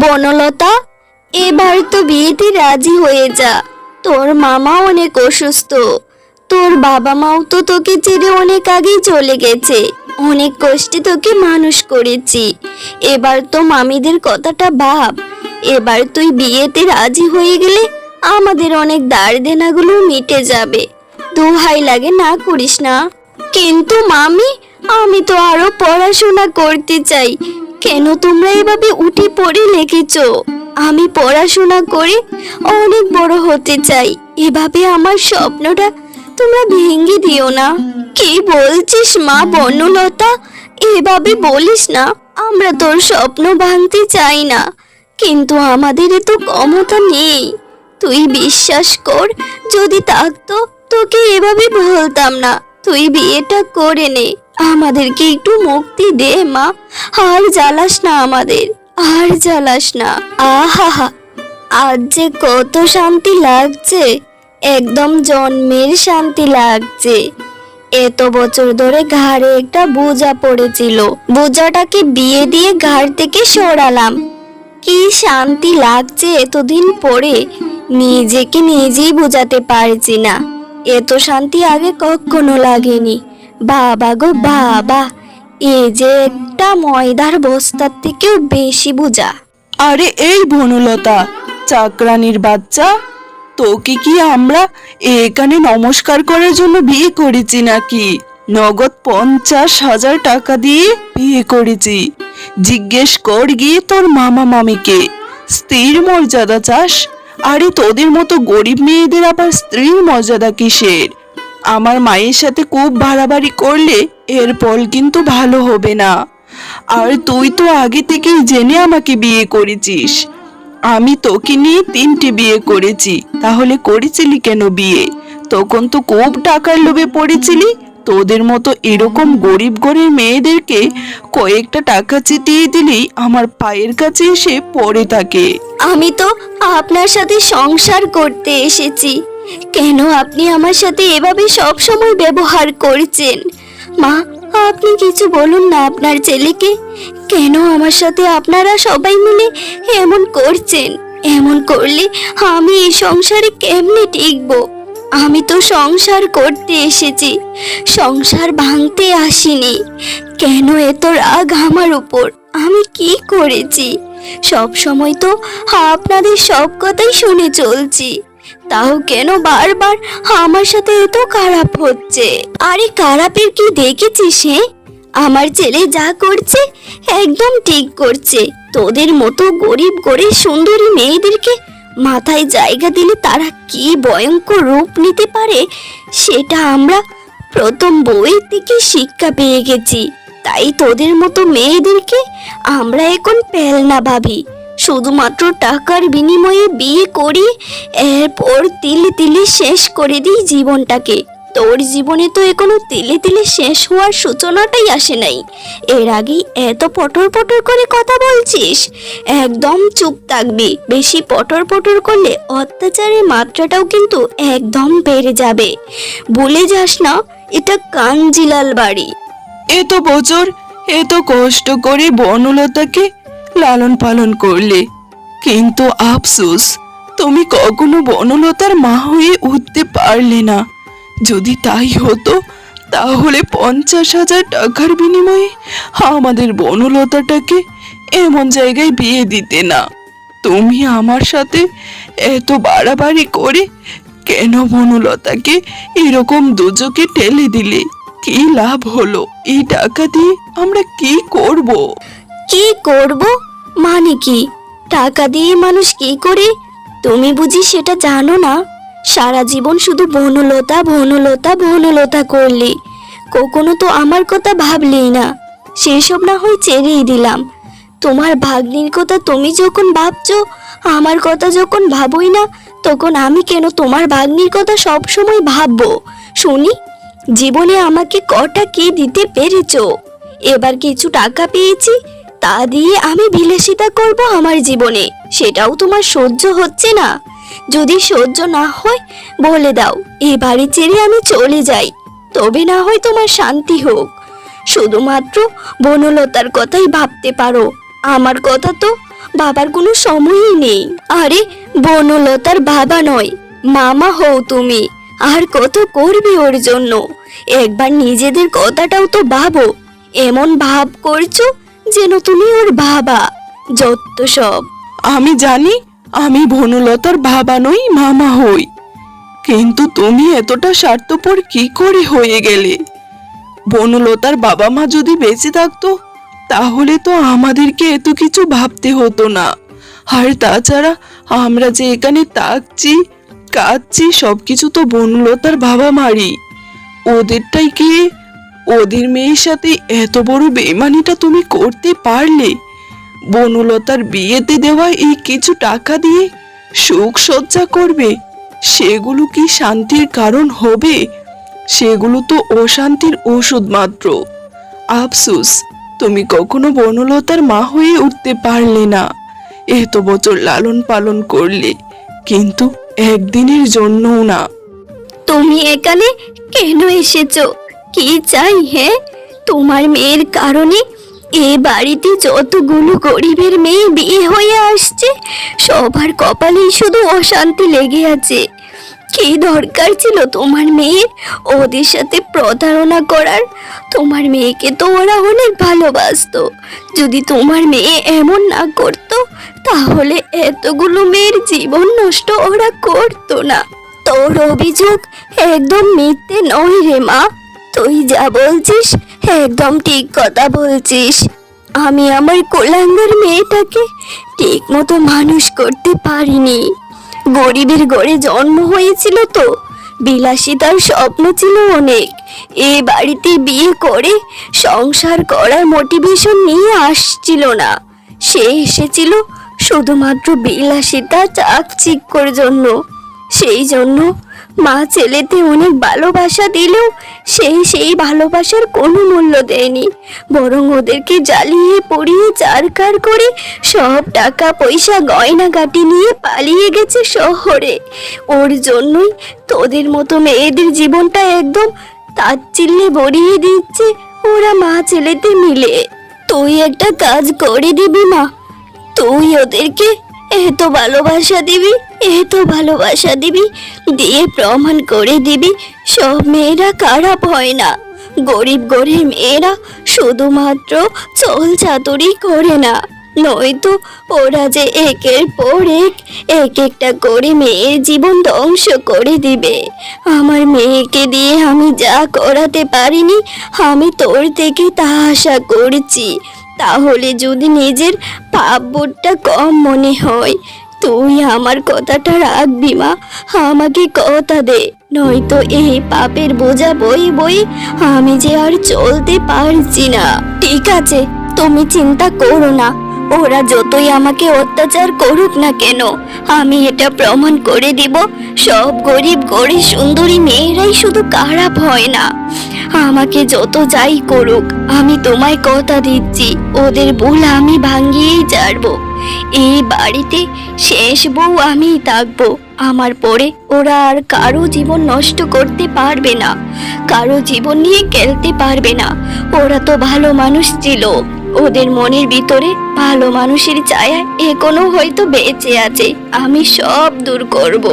বনলতা, এবার তো বিয়েতে রাজি হয়ে যা। তোর মামা অনেক অসুস্থ, তোর বাবা মাও তো তোকে ছেড়ে অনেক আগেই চলে গেছে। অনেক কষ্টে তোকে মানুষ করেছি। এবার তো মামিদের কথাটা ভাব। এবার তুই বিয়েতে রাজি হয়ে গেলে আমাদের অনেক দায় দেনাগুলো মিটে যাবে। দোহাই লাগে, না করিস না। কিন্তু মামি, আমি তো আরো পড়াশোনা করতে চাই। কেন তোমরা এভাবে উঠে পড়ে লেগেছো? আমি পড়াশোনা করে অনেক বড় হতে চাই। এভাবে আমার স্বপ্নটা তোমরা ভেঙে দিও না। কি বলছিস মা বনলতা? এভাবে বলিস না। আমরা তোর স্বপ্ন ভাঙতে চাই না, কিন্তু আমাদের এত ক্ষমতা নেই। তুই বিশ্বাস কর, যদি থাকতো তোকে এভাবে বলতাম না। তুই বিয়েটা করে নে, আমাদেরকে একটু মুক্তি দে মা। আর জ্বালাস না আমাদের, আর জ্বালাস না। আহা, আজ যে কত শান্তি লাগছে, একদম জন্মের শান্তি লাগছে। এত বছর ধরে ঘাড়ে একটা বোঝা পড়েছিল, বোঝাটাকে বিয়ে দিয়ে ঘাড় থেকে সরালাম। কি শান্তি লাগছে এতদিন পরে, নিজেকে নিজেই বোঝাতে পারছি না। এত শান্তি আগে কখনো লাগেনি। বাবা গো বাবা, এ যে একটা ময়দার বস্তার থেকেও বেশি বোঝা। আরে এই বনলতা, চাকরানির বাচ্চা, তোকে কি আমরা এখানে নমস্কার করার জন্য বিয়ে করেছি নাকি? নগদ 50,000 টাকা দিয়ে বিয়ে করেছি। জিজ্ঞেস কর গিয়ে তোর মামা মামিকে। স্ত্রীর মর্যাদা চাস? আরে তোদের মতো গরিব মেয়েদের আবার স্ত্রীর মর্যাদা কিসের? আমার মায়ের সাথে খুব বাড়াবাড়ি করলে এর ফল কিন্তু ভালো হবে না। আর তুই তো আগে থেকেই জেনে আমাকে বিয়ে করেছিস। আমি তোকে নিয়ে 3টে বিয়ে করেছি, তাহলে করেছিলি কেন বিয়ে? তখন তো খুব টাকার লোভে পড়েছিলি। তোদের মতো এরকম গরিব ঘরের মেয়েদেরকে কয়েকটা টাকা চিতিয়ে দিলেই আমার পায়ের কাছে এসে পড়ে থাকে। আমি তো আপনার সাথে সংসার করতে এসেছি, কেন আপনি আমার সাথে এভাবে সব সময় ব্যবহার করছেন? মা, আপনি কিছু বলুন না আপনার ছেলেকে। কেন আমার সাথে আপনারা সবাই মিলে এমন করছেন? এমন করলে আমি এই সংসারে কেমনে টিকবো? আমি তো সংসার করতে এসেছি, সংসার ভাঙতে আসিনি। কেন এত রাগ আমার উপর? আমি কি করেছি? সব সময় তো আপনাদের সব কথাই শুনে চলছি, তাও কেন বারবার আমার সাথে এত খারাপ হচ্ছে? আরে খারাপের কি দেখেছিস? আমার ছেলে যা করছে একদম ঠিক করছে। তোদের মতো গরিব গরিব সুন্দরী মেয়েদেরকে মাথায় জায়গা দিলে তারা কি ভয়ঙ্কর রূপ নিতে পারে সেটা আমরা প্রথম বইয়ের থেকে শিক্ষা পেয়ে গেছি। তাই তোদের মতো মেয়েদেরকে আমরা এখন পেলনা ভাবি। শুধুমাত্র টাকার বিনিময়ে বিয়ে করি, এরপর তিলে তিলে শেষ করে দিই জীবনটাকে। তোর জীবনে তো এখনো তিলে তিলে শেষ হওয়ার সূচনাটাই আসে নাই, এর আগেই এত পটর পটর করে কথা বলছিস। একদম চুপ থাকবি। বেশি পটর পটর করলে অত্যাচারের মাত্রাটাও কিন্তু একদম বেড়ে যাবে। ভুলে যাস না, এটা কাঞ্জিলাল বাড়ি। এত বছর এত কষ্ট করে বনলতাকে লালন পালন করলে, কিন্তু আফসোস তুমি কখনো বনলতার মা হয়ে উঠতে পারলে না। যদি তাই হতো তাহলে 50,000 টাকার বিনিময়ে আমাদের বনলতাটাকে এমন জায়গায় বিয়ে দিতে না। তুমি আমার সাথে এত বাড়াবাড়ি করে কেন বনলতাকে এরকম দুজকে ঠেলে দিলে? কি লাভ হলো? এই টাকা দিয়ে আমরা কি করব? কি করব মানে কি? টাকা দিয়ে মানুষ কি করে তুমি বুঝি সেটা জানো না? সারা জীবন শুধু বনলতা বনলতা বনলতা করলি, কখনো তো আমার কথা ভাবলি না। সেসব না হয় ছেড়েই দিলাম। তোমার ভাগ্নির কথা তুমি যখন ভাবছো, আমার কথা যখন ভাবোই না, তখন আমি কেন তোমার ভাগ্নির কথা সব সময় ভাববো? শুনি, জীবনে আমাকে কটা কি দিতে পেরেছো? এবার কিছু টাকা পেয়েছি, তা দিয়ে আমি বিলাসিতা করব আমার জীবনে, সেটাও তোমার সহ্য হচ্ছে না? যদি সহ্য না হয় বলে দাও, এ বাড়ি ছেড়ে আমি চলে যাই, তবে না হয় তোমার শান্তি হোক। শুধুমাত্র বনলতার কথাই ভাবতে পারো, আমার কথা তো বাবার কোনো সময়ই নেই। আরে বনলতার বাবা নয়, মামা হও তুমি। আর কত করবে ওর জন্য? একবার নিজেদের কথাটাও তো ভাবো। এমন ভাব করছো যেন তুমি ওর বাবা। যত সব। আমি জানি আমি বনলতার বাবা নই, মামা হই, কিন্তু তুমি এতটা স্বার্থপর কি করে হয়ে গেলে? বনলতার বাবা মা যদি বেঁচে থাকতো তাহলে তো আমাদেরকে এত কিছু ভাবতে হতো না। আর তাছাড়া আমরা যে এখানে থাকছি, কাঁদছি, সবকিছু তো বনলতার বাবা মারি। ওদেরটাই কি, ওদের মেয়ের সাথে এত বড় বেইমানিটা তুমি করতে পারলে? বনলতার বিয়েতে দেওয়া এই কিছু টাকা দিয়ে সুখ সজ্জা করবে, সেগুলো কি শান্তির কারণ হবে? সেগুলো তো অশান্তির ওষুধ মাত্র। আফসোস তুমি কখনো বনলতার মা হয়ে উঠতে পারলে না। এত বছর লালন পালন করলে, কিন্তু একদিনের জন্যও না। তুমি এখানে কেন এসেছো? কি চাই? হ্যাঁ, তোমার মেয়ের কারণে এ বাড়িতে যতগুলো গরিবের মেয়ে বিয়ে হয়ে আসছে, সবার কপালেই শুধু অশান্তি লেগে আছে। কি দরকার ছিল তোমার মেয়ের ওদের সাথে প্রতারণা করার? তোমার মেয়েকে তো ওরা অনেক ভালোবাসতো। যদি তোমার মেয়ে এমন না করতো তাহলে এতগুলো মেয়ের জীবন নষ্ট ওরা করতো না। তোর অভিযোগ একদম মিথ্যে নয় রে মা। তুই যা বলছিস একদম ঠিক কথা বলছিস। আমি আমার কোলাঙ্গার মেয়েটাকে ঠিক মতো মানুষ করতে পারিনি। গরিবের ঘরে জন্ম হয়েছিল তো, বিলাসিতার স্বপ্ন ছিল অনেক। এ বাড়িতে বিয়ে করে সংসার করার মোটিভেশন নিয়ে আসছিল না। সে এসেছিল শুধুমাত্র বিলাসিতা চাকচিক্যর জন্য। সেই জন্য মা ছেলেতে অনেক ভালোবাসা দিলেও সেই ভালোবাসার কোনো মূল্য দেয়নি, বরং ওদেরকে জ্বালিয়ে পুড়িয়ে চারকার করে সব টাকা পয়সা গয়নাগাটি নিয়ে পালিয়ে গেছে শহরে। ওর জন্যই তোদের মতো মেয়েদের জীবনটা একদম তাচ্ছিল্যে ভরিয়ে দিচ্ছে ওরা মা ছেলেতে মিলে। তুই একটা কাজ করে দিবি মা, তুই ওদেরকে এত ভালোবাসা দিবি, এত ভালোবাসা দিবি, দিয়ে প্রমাণ করে দিবি সব মেয়েরা খারাপ হয় না। গরিব গরিব মেয়েরা শুধুমাত্র চল চাতুরি করে না, নয়তো ওরা যে একের পর এক একটা করে মেয়ের জীবন ধ্বংস করে দিবে। আমার মেয়েকে দিয়ে আমি যা করাতে পারিনি, আমি তোর থেকে তা আশা করছি। তাহলে যদি নিজের পাপবোধটা কম মনে হয়, তুই আমার কথাটা রাখবি মা, আমাকে কথা দে। নয়তো এই পাপের বোঝা বই বই আমি যে আর চলতে পারছি না। ঠিক আছে, তুমি চিন্তা করো না। ওরা যতই আমাকে অত্যাচার করুক না কেন, আমি এটা প্রমাণ করে দিব সব গরিব গরিব সুন্দরী মেয়েরাই শুধু খারাপ হয় না। আমাকে যত যাই করুক, আমি তোমায় কথা দিচ্ছি ওদের ভুল আমি ভাঙিয়েই ছাড়বো। এই বাড়িতে শেষ বউ আমিই থাকবো। আমার পরে ওরা আর কারো জীবন নষ্ট করতে পারবে না, কারো জীবন নিয়ে খেলতে পারবে না। ওরা তো ভালো মানুষ ছিল, ওদের মনের ভিতরে ভালো মানুষের ছায়া এখনো হয়তো বেঁচে আছে। আমি সব দূর করব।